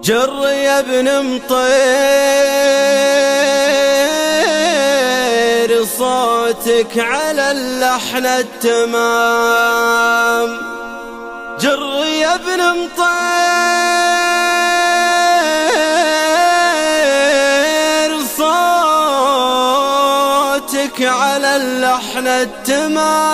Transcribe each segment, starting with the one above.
جر يا ابن مطير صوتك على اللحن التمام. جر يا ابن مطير صوتك على اللحن التمام.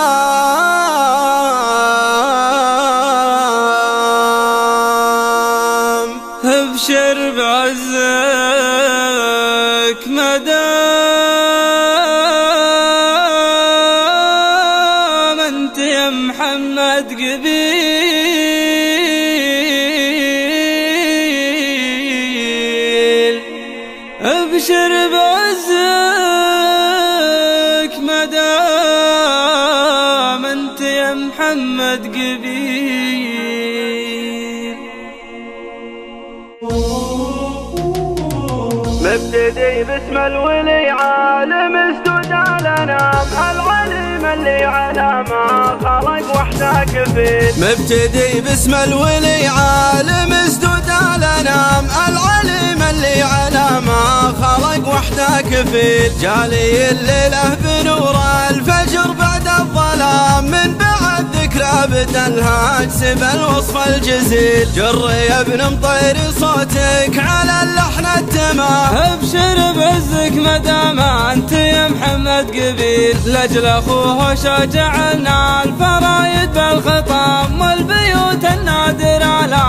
ابشر بعزك مدام انت يا محمد قبيل. ابشر بعزك مدام انت يا محمد قبيل. مبتدي باسم الولي عالم اسدود الانام، العليم اللي على ما خلق وحده كفيل. مبتدي باسم الولي عالم اسدود الانام، العليم اللي على ما خلق وحده كفيل. جالي الليله بنور الفجر بعد الظلام، من بعد ذكرى بدا الهاج سب الوصف الجزيل. جر يا ابن مطير صوتك على اللحن التمام. ابشر بعزك مدام انت يا محمد قبيل. لاجل اخوه شجعنا الفرايد بالخطام، والبيوت النادر على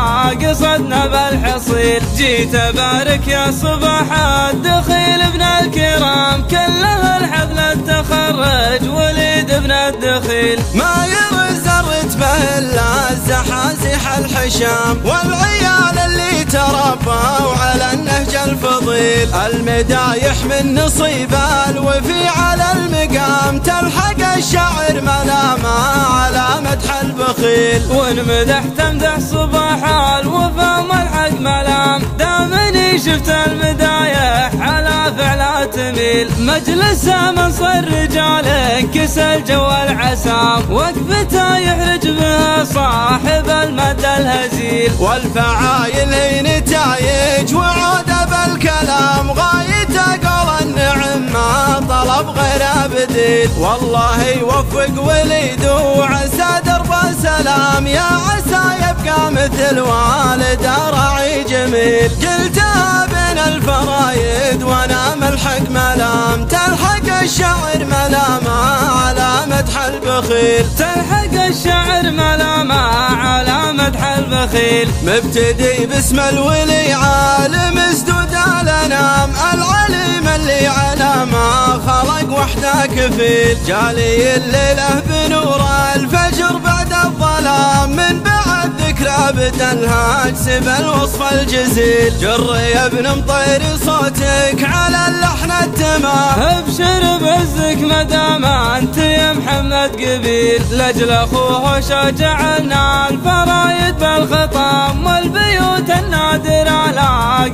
قصدنا بالحصيل. جيت ابارك يا صباح الدخيل ابن الكرام، كله الحفل التخرج وليد ابن الدخيل. ما يرز الرتبه الا الزحازح الحشام، والعيال اللي تربوا على النهج الفضيل. المدايح من نصيب الوفي على المقام، تلحق الشعر ملامه على مدح البخيل. وان مدحت امدح صباح الوفا ملحق ملام، دامني شفت المدايح على فعلها تميل. مجلسه منصر رجال كسل جو العسام، وقفته يحرج بها صاحب المد الهزيل. والفعايل هي نتايج وعوده بالكلام، غايته قول النعم ما طلب غير بديل. والله يوفق وليد وعسى درب سلام، يا عسى يبقى مثل والده راعي جميل. قلتها بين الفرايد وانا ملحق ملام، تلحق الشعر ملامه على مدح البخيل. تلحق الشعر ملامه على مدح البخيل. مبتدي باسم الولي عالم اسدود الانام، العليم اللي على ما خلق وحده كفيل. جالي الليله بنور الفجر بعد الظلام، من بعد ذكرى بدا الهاج سب الوصف الجزيل. جر يا ابن مطير صوتك على اللحن التمام. ابشر بعزك مدام انت يا محمد قبيل. لاجل اخوه شجعنا الفرايد بالخطام، والبيوت النادر على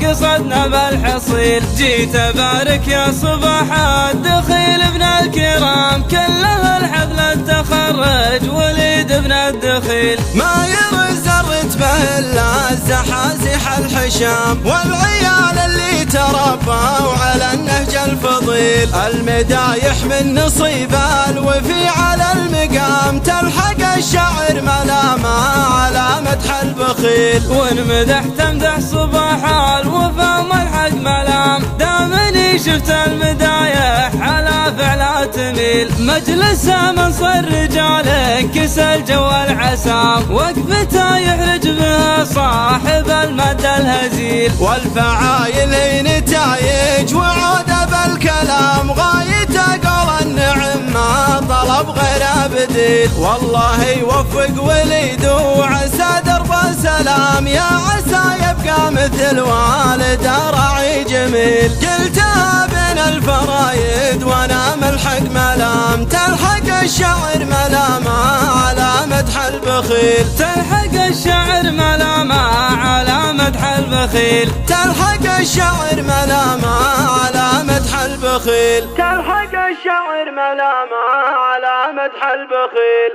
قصدنا بالحصيل. جيت ابارك يا صباح الدخيل ابن الكرام، كله الحفل التخرج وليد ابن الدخيل. ما يرز الرتبه الا الزحازح الحشام، والعيال اللي تربوا على النهج الفضيل. المدايح من نصيب الوفي على المقام، تلحق الشعر ملامه على مدح البخيل. وان مدحت امدح صباح الوفا ملحق ملام، دامني شفت المدايح على فعلها تميل. مجلسه منصر رجال كسل جو العسام، وقفته يحرج بها صاحب المد الهزيل. والفعايل هي نتايج وعوده بالكلام، غايته قول النعم ما طلب غير بديل. والله يوفق وليد وعسى درب سلام، يا عسى يبقى مثل والده راعي جميل. قلتها بين الفرايد وانا ملحق ملام، تلحق الشعر ملامه على مدح البخيل. تلحق الشعر ملامه على مدح البخيل. تلحق الشعر ملامه على مدح البخيل. تلحق الشعر ملامه على مدح البخيل.